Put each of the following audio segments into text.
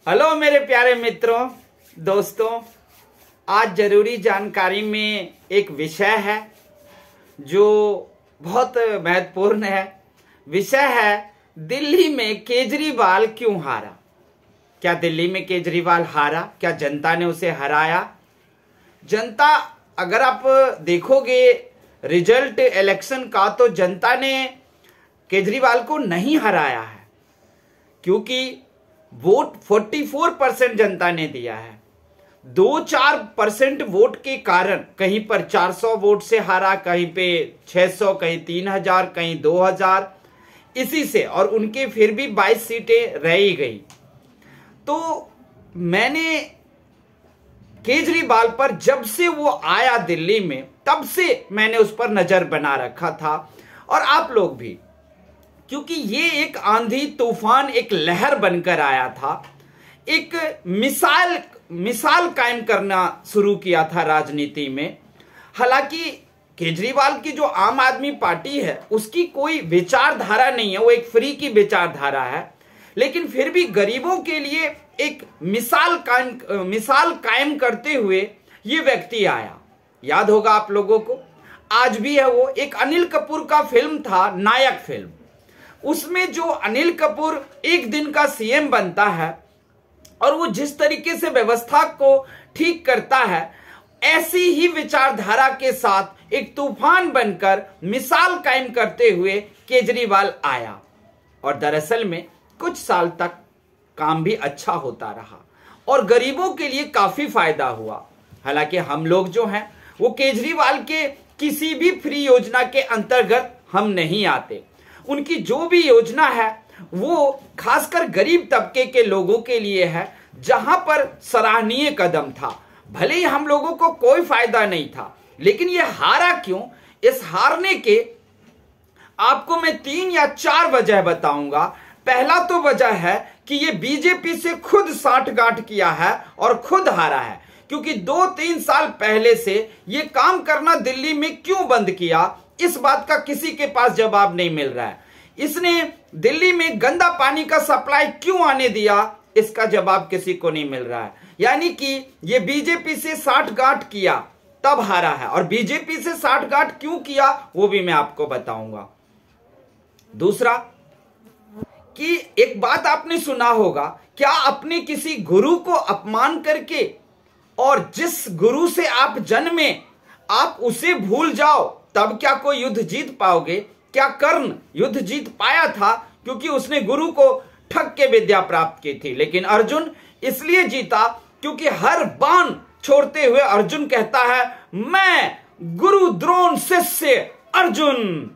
Hello मेरे प्यारे मित्रों, दोस्तों। आज जरूरी जानकारी में एक विषय है जो बहुत महत्वपूर्ण है। विषय है दिल्ली में केजरीवाल क्यों हारा। क्या दिल्ली में केजरीवाल हारा? क्या जनता ने उसे हराया? जनता, अगर आप देखोगे रिजल्ट इलेक्शन का, तो जनता ने केजरीवाल को नहीं हराया है, क्योंकि वोट 44% जनता ने दिया है। 2-4% वोट के कारण कहीं पर 400 वोट से हारा, कहीं पे 600, कहीं 3000, कहीं 2000, इसी से, और उनके फिर भी 22 सीटें रह ही गई। तो मैंने केजरीवाल पर जब से वो आया दिल्ली में, तब से मैंने उस पर नजर बना रखा था, और आप लोग भी, क्योंकि ये एक आंधी तूफान, एक लहर बनकर आया था। एक मिसाल कायम करना शुरू किया था राजनीति में। हालांकि केजरीवाल की जो आम आदमी पार्टी है, उसकी कोई विचारधारा नहीं है, वो एक फ्री की विचारधारा है, लेकिन फिर भी गरीबों के लिए एक मिसाल कायम करते हुए ये व्यक्ति आया। याद होगा आप लोगों को, आज भी है वो। एक अनिल कपूर का फिल्म था, नायक फिल्म। उसमें जो अनिल कपूर एक दिन का सीएम बनता है और वो जिस तरीके से व्यवस्था को ठीक करता है, ऐसी ही विचारधारा के साथ एक तूफान बनकर मिसाल कायम करते हुए केजरीवाल आया। और दरअसल में कुछ साल तक काम भी अच्छा होता रहा और गरीबों के लिए काफी फायदा हुआ। हालांकि हम लोग जो हैं वो केजरीवाल के किसी भी फ्री योजना के अंतर्गत हम नहीं आते। उनकी जो भी योजना है वो खासकर गरीब तबके के लोगों के लिए है, जहां पर सराहनीय कदम था। भले ही हम लोगों को कोई फायदा नहीं था, लेकिन ये हारा क्यों? इस हारने के आपको मैं 3 या 4 वजह बताऊंगा। पहला तो वजह है कि ये बीजेपी से खुद साठगांठ किया है और खुद हारा है, क्योंकि 2-3 साल पहले से ये काम करना दिल्ली में क्यों बंद किया, इस बात का किसी के पास जवाब नहीं मिल रहा है। इसने दिल्ली में गंदा पानी का सप्लाई क्यों आने दिया, इसका जवाब किसी को नहीं मिल रहा है। यानी कि ये बीजेपी से साठगांठ किया तब हारा है, और बीजेपी से साठगांठ क्यों किया वो भी मैं आपको बताऊंगा। दूसरा, कि एक बात आपने सुना होगा, क्या अपने किसी गुरु को अपमान करके और जिस गुरु से आप जन्मे आप उसे भूल जाओ, तब क्या कोई युद्ध जीत पाओगे? क्या कर्ण युद्ध जीत पाया था क्योंकि उसने गुरु को ठग के विद्या प्राप्त की थी, लेकिन अर्जुन इसलिए जीता क्योंकि हर बाण छोड़ते हुए अर्जुन कहता है, मैं गुरु द्रोण शिष्य अर्जुन।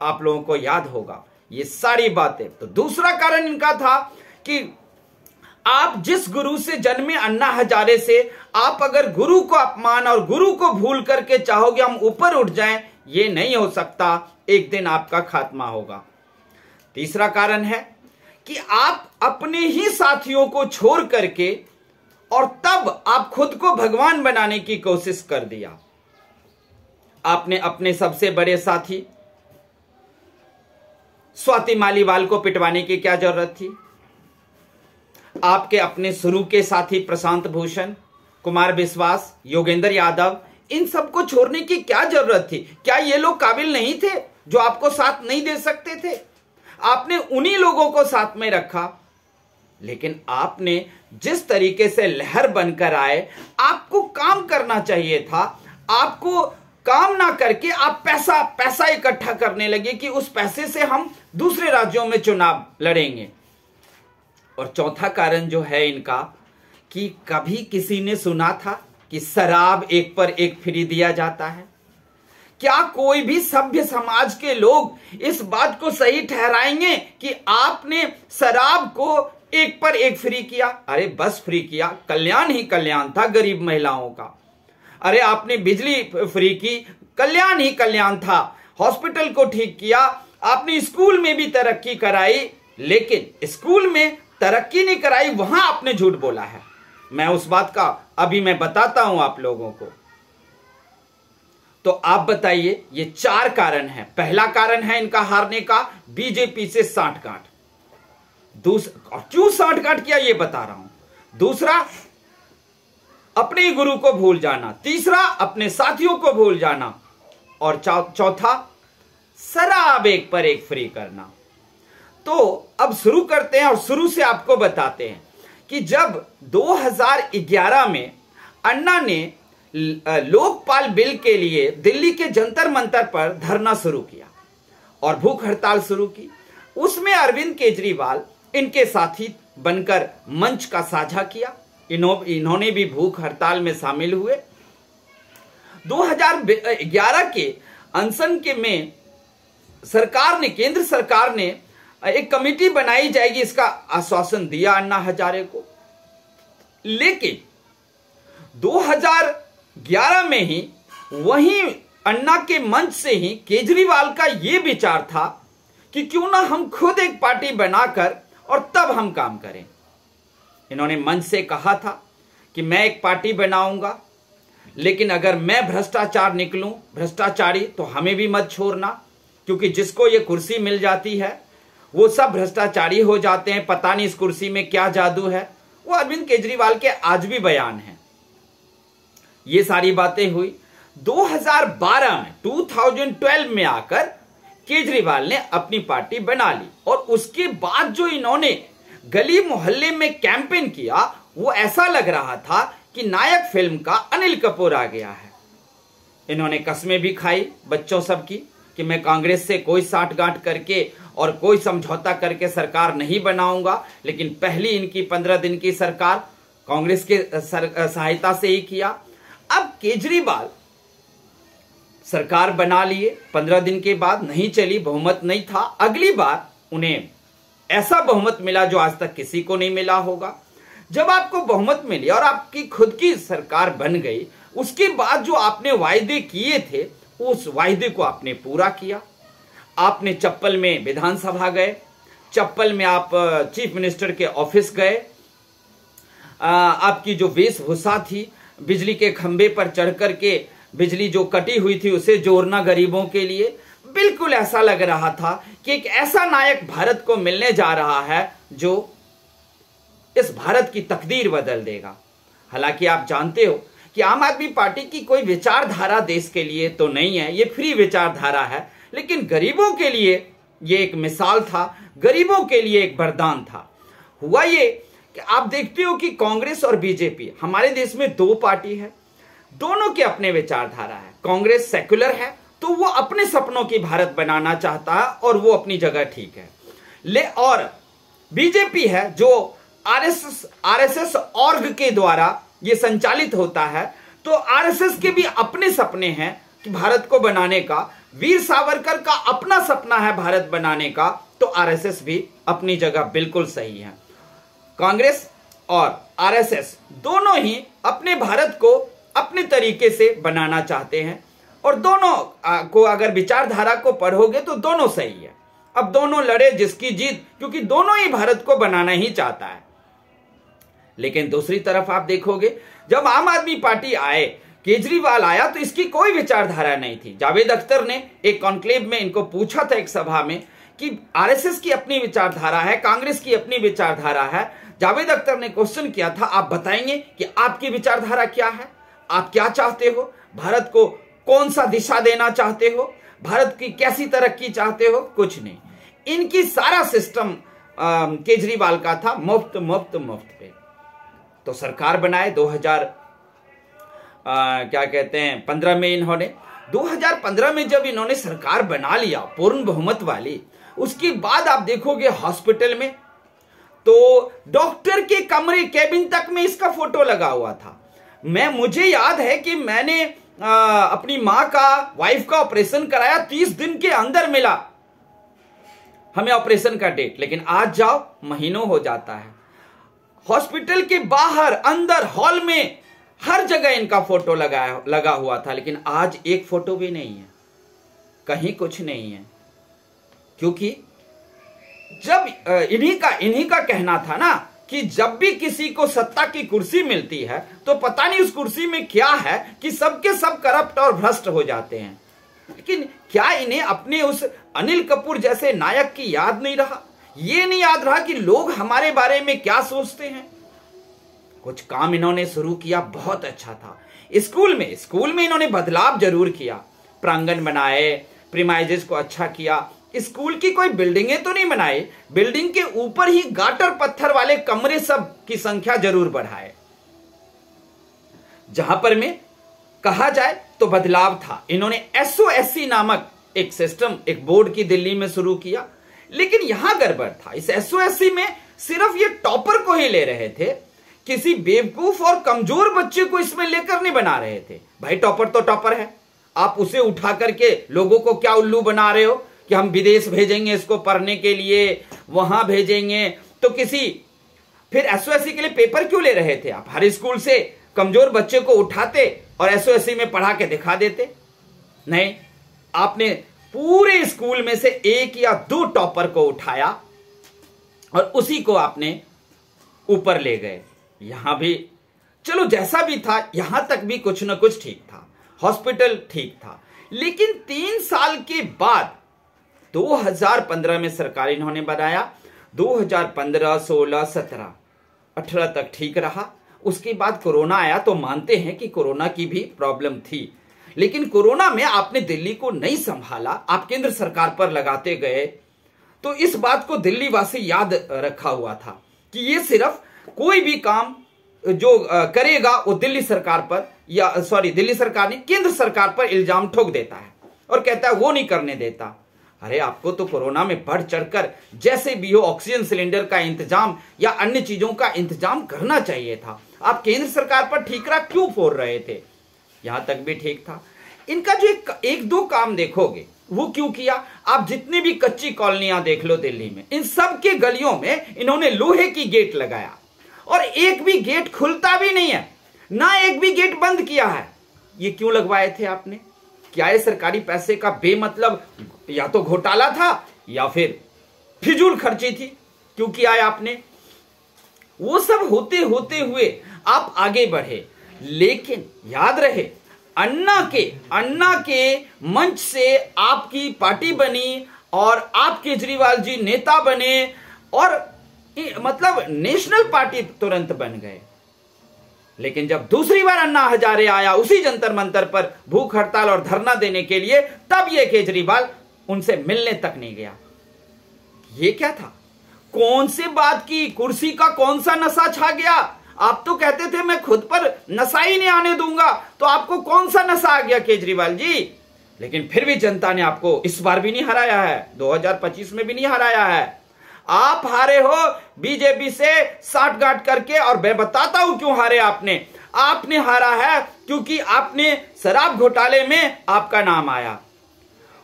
आप लोगों को याद होगा ये सारी बातें। तो दूसरा कारण इनका था कि आप जिस गुरु से जन्मे, अन्ना हजारे से, आप अगर गुरु को अपमान और गुरु को भूल करके चाहोगे हम ऊपर उठ जाएं, ये नहीं हो सकता। एक दिन आपका खात्मा होगा। तीसरा कारण है कि आप अपने ही साथियों को छोड़ करके और तब आप खुद को भगवान बनाने की कोशिश कर दिया। आपने अपने सबसे बड़े साथी स्वाति मालीवाल को पिटवाने की क्या जरूरत थी? आपके अपने शुरू के साथी प्रशांत भूषण, कुमार विश्वास, योगेंद्र यादव, इन सबको छोड़ने की क्या जरूरत थी? क्या ये लोग काबिल नहीं थे जो आपको साथ नहीं दे सकते थे? आपने उन्हीं लोगों को साथ में रखा। लेकिन आपने जिस तरीके से लहर बनकर आए, आपको काम करना चाहिए था। आपको काम ना करके आप पैसा इकट्ठा करने लगे कि उस पैसे से हम दूसरे राज्यों में चुनाव लड़ेंगे। और चौथा कारण जो है इनका, कि कभी किसी ने सुना था कि शराब एक पर एक फ्री दिया जाता है? क्या कोई भी सभ्य समाज के लोग इस बात को सही ठहराएंगे कि आपने शराब को एक पर एक फ्री किया? अरे बस फ्री किया, कल्याण ही कल्याण था गरीब महिलाओं का। अरे आपने बिजली फ्री की, कल्याण ही कल्याण था। हॉस्पिटल को ठीक किया, आपने स्कूल में भी तरक्की कराई, लेकिन स्कूल में तरक्की नहीं कराई, वहां आपने झूठ बोला है। मैं उस बात का अभी मैं बताता हूं आप लोगों को। तो आप बताइए, ये 4 कारण हैं। पहला कारण है इनका हारने का, बीजेपी से साठगांठ। और क्यों साठगांठ किया ये बता रहा हूं। दूसरा अपने ही गुरु को भूल जाना, तीसरा अपने साथियों को भूल जाना, और चौथा शराब एक पर एक फ्री करना। तो अब शुरू करते हैं और शुरू से आपको बताते हैं कि जब 2011 में अन्ना ने लोकपाल बिल के लिए दिल्ली के जंतर मंतर पर धरना शुरू किया और भूख हड़ताल शुरू की, उसमें अरविंद केजरीवाल इनके साथी बनकर मंच का साझा किया। इन्होंने भी भूख हड़ताल में शामिल हुए। 2011 के अनशन के में केंद्र सरकार ने एक कमेटी बनाई जाएगी, इसका आश्वासन दिया अन्ना हजारे को। लेकिन 2011 में ही वहीं अन्ना के मंच से ही केजरीवाल का यह विचार था कि क्यों ना हम खुद एक पार्टी बनाकर और तब हम काम करें। इन्होंने मंच से कहा था कि मैं एक पार्टी बनाऊंगा, लेकिन अगर मैं भ्रष्टाचार निकलूं, भ्रष्टाचारी, तो हमें भी मत छोड़ना, क्योंकि जिसको ये कुर्सी मिल जाती है वो सब भ्रष्टाचारी हो जाते हैं, पता नहीं इस कुर्सी में क्या जादू है। वो अरविंद केजरीवाल के आज भी बयान हैं। ये सारी बातें हुई। 2012 में 2012 में आकर केजरीवाल ने अपनी पार्टी बना ली और उसके बाद जो इन्होंने गली मोहल्ले में कैंपेन किया, वो ऐसा लग रहा था कि नायक फिल्म का अनिल कपूर आ गया है। इन्होंने कस्में भी खाई बच्चों सब की कि मैं कांग्रेस से कोई साठगांठ करके और कोई समझौता करके सरकार नहीं बनाऊंगा, लेकिन पहली इनकी 15 दिन की सरकार कांग्रेस के सहायता से ही किया। अब केजरीवाल सरकार बना लिए, 15 दिन के बाद नहीं चली, बहुमत नहीं था। अगली बार उन्हें ऐसा बहुमत मिला जो आज तक किसी को नहीं मिला होगा। जब आपको बहुमत मिली और आपकी खुद की सरकार बन गई, उसके बाद जो आपने वायदे किए थे उस वायदे को आपने पूरा किया। आपने चप्पल में विधानसभा गए, चप्पल में आप चीफ मिनिस्टर के ऑफिस गए, आपकी जो वेशभूषा थी, बिजली के खंभे पर चढ़ करके बिजली जो कटी हुई थी उसे जोड़ना गरीबों के लिए, बिल्कुल ऐसा लग रहा था कि एक ऐसा नायक भारत को मिलने जा रहा है जो इस भारत की तकदीर बदल देगा। हालांकि आप जानते हो कि आम आदमी पार्टी की कोई विचारधारा देश के लिए तो नहीं है, ये फ्री विचारधारा है, लेकिन गरीबों के लिए ये एक मिसाल था, गरीबों के लिए एक वरदान था। हुआ ये कि आप देखते हो कि कांग्रेस और बीजेपी, हमारे देश में दो पार्टी है, दोनों के अपने विचारधारा है। कांग्रेस सेक्युलर है तो वो अपने सपनों की भारत बनाना चाहता है और वो अपनी जगह ठीक है, और बीजेपी है जो आरएसएस ऑर्ग के द्वारा ये संचालित होता है। तो आरएसएस के भी अपने सपने हैं कि भारत को बनाने का, वीर सावरकर का अपना सपना है भारत बनाने का, तो आरएसएस भी अपनी जगह बिल्कुल सही है। कांग्रेस और आरएसएस दोनों ही अपने भारत को अपने तरीके से बनाना चाहते हैं और दोनों को अगर विचारधारा को पढ़ोगे तो दोनों सही है। अब दोनों लड़े जिसकी जीत, क्योंकि दोनों ही भारत को बनाना ही चाहता है। लेकिन दूसरी तरफ आप देखोगे जब आम आदमी पार्टी आए, केजरीवाल आया, तो इसकी कोई विचारधारा नहीं थी। जावेद अख्तर ने एक कॉन्क्लेव में इनको पूछा था एक सभा में कि आरएसएस की अपनी विचारधारा है, कांग्रेस की अपनी विचारधारा है। जावेद अख्तर ने क्वेश्चन किया था, आप बताएंगे कि आपकी विचारधारा क्या है, आप क्या चाहते हो, भारत को कौन सा दिशा देना चाहते हो, भारत की कैसी तरक्की चाहते हो? कुछ नहीं। इनकी सारा सिस्टम केजरीवाल का था मुफ्त मुफ्त मुफ्त पे। तो सरकार बनाए 15 में इन्होंने 2015 में जब इन्होंने सरकार बना लिया पूर्ण बहुमत वाली, उसके बाद आप देखोगे हॉस्पिटल में तो डॉक्टर के कमरे केबिन तक में इसका फोटो लगा हुआ था। मुझे याद है कि मैंने अपनी मां का, वाइफ का ऑपरेशन कराया, 30 दिन के अंदर मिला हमें ऑपरेशन का डेट, लेकिन आज जाओ महीनों हो जाता है। हॉस्पिटल के बाहर, अंदर, हॉल में, हर जगह इनका फोटो लगा हुआ था, लेकिन आज एक फोटो भी नहीं है, कहीं कुछ नहीं है। क्योंकि जब इन्हीं का कहना था ना कि जब भी किसी को सत्ता की कुर्सी मिलती है तो पता नहीं उस कुर्सी में क्या है कि सबके सब करप्ट और भ्रष्ट हो जाते हैं। लेकिन क्या इन्हें अपने उस अनिल कपूर जैसे नायक की याद नहीं रहा? ये नहीं याद रहा कि लोग हमारे बारे में क्या सोचते हैं? कुछ काम इन्होंने शुरू किया, बहुत अच्छा था। स्कूल में इन्होंने बदलाव जरूर किया, प्रांगण बनाए, प्रीमाइजेस को अच्छा किया। स्कूल की कोई बिल्डिंगें तो नहीं बनाई, बिल्डिंग के ऊपर ही गाटर पत्थर वाले कमरे सब की संख्या जरूर बढ़ाए। जहां पर में कहा जाए तो बदलाव था। इन्होंने SOSC नामक एक सिस्टम, एक बोर्ड की दिल्ली में शुरू किया, लेकिन यहां गड़बड़ था। इस SOSC में सिर्फ ये टॉपर को ही ले रहे थे, किसी बेवकूफ और कमजोर बच्चे को इसमें लेकर नहीं बना रहे थे। भाई टॉपर तो टॉपर है, आप उसे उठा करके लोगों को क्या उल्लू बना रहे हो कि हम विदेश भेजेंगे इसको पढ़ने के लिए, वहां भेजेंगे। तो फिर SOSC के लिए पेपर क्यों ले रहे थे आप? हर स्कूल से कमजोर बच्चे को उठाते और SOSC में पढ़ा के दिखा देते। नहीं, आपने पूरे स्कूल में से 1 या 2 टॉपर को उठाया और उसी को आपने ऊपर ले गए। यहां भी चलो जैसा भी था, यहां तक भी कुछ ना कुछ ठीक था, हॉस्पिटल ठीक था। लेकिन 3 साल के बाद 2015 में सरकार इन्होंने बनाया। 2015, 16, 17, 18 तक ठीक रहा। उसके बाद कोरोना आया, तो मानते हैं कि कोरोना की भी प्रॉब्लम थी, लेकिन कोरोना में आपने दिल्ली को नहीं संभाला, आप केंद्र सरकार पर लगाते गए। तो इस बात को दिल्ली वासी याद रखा हुआ था कि ये सिर्फ कोई भी काम जो करेगा वो दिल्ली सरकार पर, दिल्ली सरकार नहीं, केंद्र सरकार पर इल्जाम ठोक देता है और कहता है वो नहीं करने देता। अरे आपको तो कोरोना में बढ़ चढ़कर जैसे भी हो ऑक्सीजन सिलेंडर का इंतजाम या अन्य चीजों का इंतजाम करना चाहिए था। आप केंद्र सरकार पर ठीकरा क्यों फोड़ रहे थे? यहां तक भी ठीक था। इनका जो एक 2 काम देखोगे वो क्यों किया? आप जितनी भी कच्ची कॉलोनियां देख लो दिल्ली में, इन सब के गलियों में इन्होंने लोहे की गेट लगाया और एक भी गेट खुलता भी नहीं है, ना एक भी गेट बंद किया है। ये क्यों लगवाए थे आपने? क्या ये सरकारी पैसे का बेमतलब या तो घोटाला था या फिर फिजूल खर्ची थी? क्यों किया है आपने? वो सब होते होते हुए आप आगे बढ़े, लेकिन याद रहे अन्ना के मंच से आपकी पार्टी बनी और आप केजरीवाल जी नेता बने और मतलब नेशनल पार्टी तुरंत बन गए। लेकिन जब दूसरी बार अन्ना हजारे आया उसी जंतर मंतर पर भूख हड़ताल और धरना देने के लिए, तब ये केजरीवाल उनसे मिलने तक नहीं गया। ये क्या था? कौन से बात की कुर्सी का कौन सा नशा छा गया? आप तो कहते थे मैं खुद पर नशा ही नहीं आने दूंगा, तो आपको कौन सा नशा आ गया केजरीवाल जी? लेकिन फिर भी जनता ने आपको इस बार भी नहीं हराया है, 2025 में भी नहीं हराया है। आप हारे हो बीजेपी से साठगांठ करके, और मैं बताता हूं क्यों हारे आपने हारा है क्योंकि आपने शराब घोटाले में आपका नाम आया।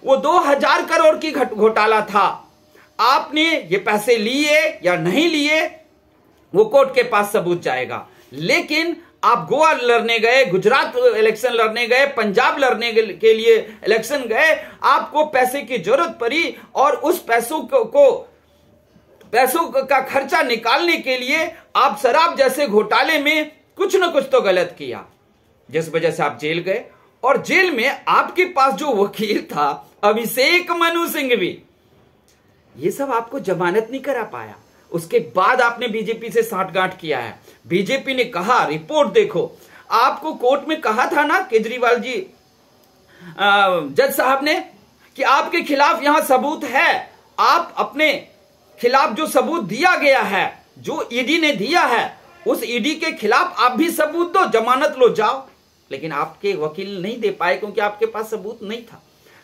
वो 2000 करोड़ की घोटाला था, आपने ये पैसे लिए या नहीं लिए वो कोर्ट के पास सबूत जाएगा। लेकिन आप गोवा लड़ने गए, गुजरात इलेक्शन लड़ने गए, पंजाब लड़ने के लिए इलेक्शन गए, आपको पैसे की जरूरत पड़ी और उस पैसों का खर्चा निकालने के लिए आप शराब जैसे घोटाले में कुछ न कुछ तो गलत किया, जिस वजह से आप जेल गए। और जेल में आपके पास जो वकील था अभिषेक मनु सिंघवी, ये सब आपको जमानत नहीं करा पाया। उसके बाद आपने बीजेपी से साठगांठ किया है। बीजेपी ने कहा, रिपोर्ट देखो, आपको कोर्ट में कहा था ना केजरीवाल जी, जज साहब ने, कि आपके खिलाफ यहां सबूत है, आप अपने खिलाफ जो सबूत दिया गया है, जो ईडी ने दिया है, उस ईडी के खिलाफ आप भी सबूत दो, जमानत लो, जाओ। लेकिन आपके वकील नहीं दे पाए क्योंकि आपके पास सबूत नहीं था।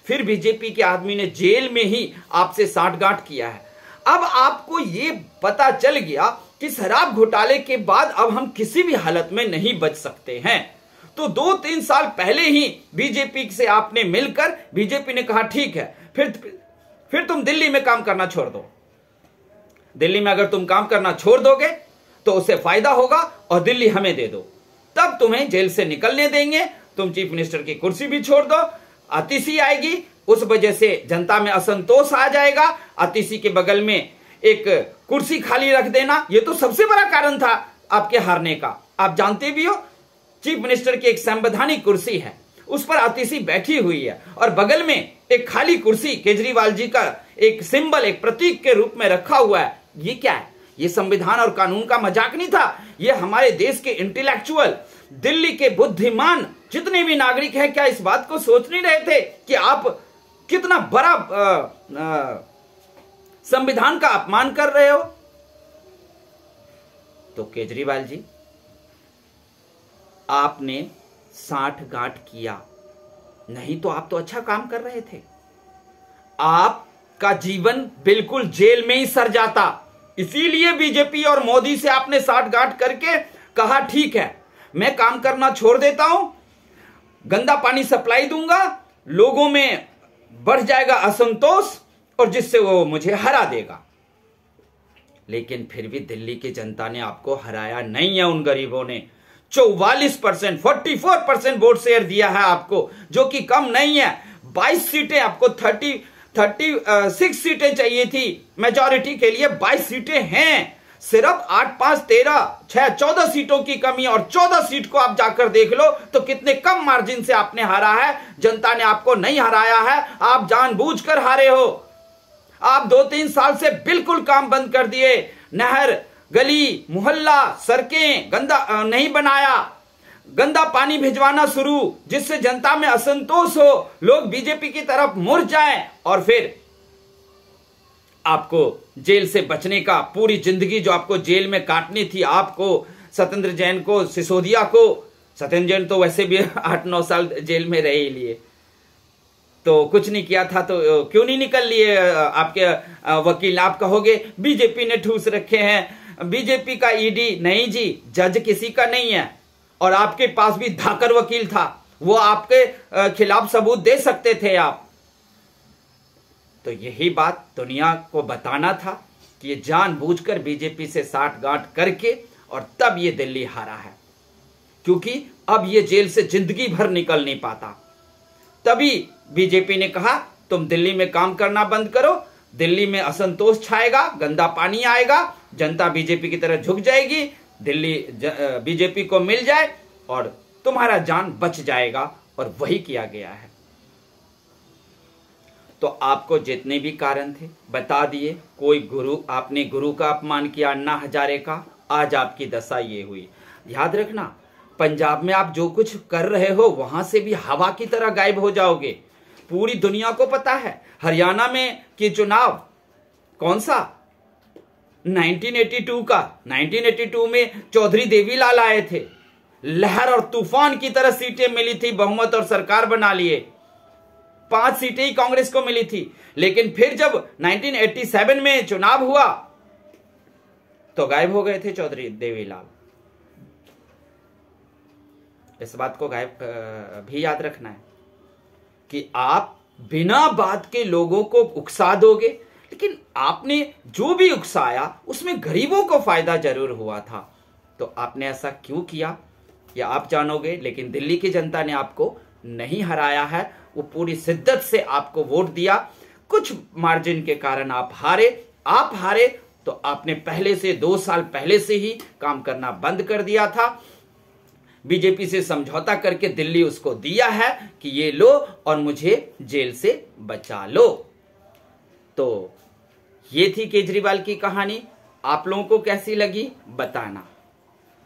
फिर बीजेपी के आदमी ने जेल में ही आपसे साठगांठ किया है। अब आपको ये पता चल गया कि शराब घोटाले के बाद अब हम किसी भी हालत में नहीं बच सकते हैं, तो 2-3 साल पहले ही बीजेपी से आपने मिलकर, बीजेपी ने कहा ठीक है, फिर तुम दिल्ली में काम करना छोड़ दो। दिल्ली में अगर तुम काम करना छोड़ दोगे तो उससे फायदा होगा और दिल्ली हमें दे दो, तब तुम्हें जेल से निकलने देंगे, तुम चीफ मिनिस्टर की कुर्सी भी छोड़ दो, आतिशी आएगी, उस वजह से जनता में असंतोष आ जाएगा, आतिशी के बगल में एक कुर्सी खाली रख देना। ये तो सबसे बड़ा कारण था आपके हारने का। आप जानते भी हो, चीफ मिनिस्टर की एक संवैधानिक कुर्सी है, उस पर आतिशी बैठी हुई है और बगल में एक खाली कुर्सी केजरीवाल जी का एक सिंबल, एक प्रतीक के रूप में रखा हुआ है। ये क्या है? ये संविधान और कानून का मजाक नहीं था। ये हमारे देश के इंटेलेक्चुअल, दिल्ली के बुद्धिमान जितने भी नागरिक हैं, क्या इस बात को सोच नहीं रहे थे कि आप कितना बड़ा संविधान का अपमान कर रहे हो? तो केजरीवाल जी, आपने सांठ-गांठ किया, नहीं तो आप तो अच्छा काम कर रहे थे। आपका जीवन बिल्कुल जेल में ही सर जाता। इसीलिए बीजेपी और मोदी से आपने सांठ-गांठ करके कहा ठीक है, मैं काम करना छोड़ देता हूं, गंदा पानी सप्लाई दूंगा, लोगों में बढ़ जाएगा असंतोष और जिससे वो मुझे हरा देगा। लेकिन फिर भी दिल्ली की जनता ने आपको हराया नहीं है। उन गरीबों ने 44%, 44% वोट शेयर दिया है आपको, जो कि कम नहीं है। 22 सीटें आपको 36 सीटें चाहिए थी मेजॉरिटी के लिए, 22 सीटें हैं। सिर्फ 8, 5, 13, 6, 14 सीटों की कमी, और 14 सीट को आप जाकर देख लो तो कितने कम मार्जिन से आपने हारा है। जनता ने आपको नहीं हराया है, आप जानबूझकर हारे हो। आप 2-3 साल से बिल्कुल काम बंद कर दिए। नहर, गली, मोहल्ला, सड़कें गंदा नहीं बनाया, गंदा पानी भिजवाना शुरू, जिससे जनता में असंतोष हो, लोग बीजेपी की तरफ मुड़ जाएं, और फिर आपको जेल से बचने का, पूरी जिंदगी जो आपको जेल में काटनी थी, आपको, सत्येंद्र जैन को, सिसोदिया को, सत्येंद्र जैन तो वैसे भी 8-9 साल जेल में रह ही लिए, तो कुछ नहीं किया था, तो क्यों नहीं निकल लिए आपके वकील? आप कहोगे बीजेपी ने ठूस रखे हैं, बीजेपी का ईडी। नहीं जी, जज किसी का नहीं है, और आपके पास भी धाकर वकील था, वो आपके खिलाफ सबूत दे सकते थे आप। तो यही बात दुनिया को बताना था कि ये जानबूझकर बीजेपी से सांठ-गांठ करके और तब ये दिल्ली हारा है, क्योंकि अब ये जेल से जिंदगी भर निकल नहीं पाता। तभी बीजेपी ने कहा तुम दिल्ली में काम करना बंद करो, दिल्ली में असंतोष छाएगा, गंदा पानी आएगा, जनता बीजेपी की तरह झुक जाएगी, दिल्ली बीजेपी को मिल जाए और तुम्हारा जान बच जाएगा, और वही किया गया है। तो आपको जितने भी कारण थे बता दिए। कोई गुरु, आपने गुरु का अपमान किया, अन्ना हजारे का, आज आपकी दशा ये हुई। याद रखना, पंजाब में आप जो कुछ कर रहे हो वहां से भी हवा की तरह गायब हो जाओगे। पूरी दुनिया को पता है हरियाणा में कि चुनाव कौन सा, 1982 का, 1982 में चौधरी देवीलाल आए थे, लहर और तूफान की तरह सीटें मिली थी, बहुमत और सरकार बना लिए। 5 सीटें ही कांग्रेस को मिली थी। लेकिन फिर जब 1987 में चुनाव हुआ तो गायब हो गए थे चौधरी देवीलाल। इस बात को भी याद रखना है कि आप बिना बात के लोगों को उकसा दोगे, लेकिन आपने जो भी उकसाया उसमें गरीबों को फायदा जरूर हुआ था। तो आपने ऐसा क्यों किया या आप जानोगे, लेकिन दिल्ली की जनता ने आपको नहीं हराया है। वो पूरी शिद्दत से आपको वोट दिया। कुछ मार्जिन के कारण आप हारे तो आपने पहले से 2 साल पहले से ही काम करना बंद कर दिया था। बीजेपी से समझौता करके दिल्ली उसको दिया है कि ये लो और मुझे जेल से बचा लो। तो ये थी केजरीवाल की कहानी। आप लोगों को कैसी लगी बताना।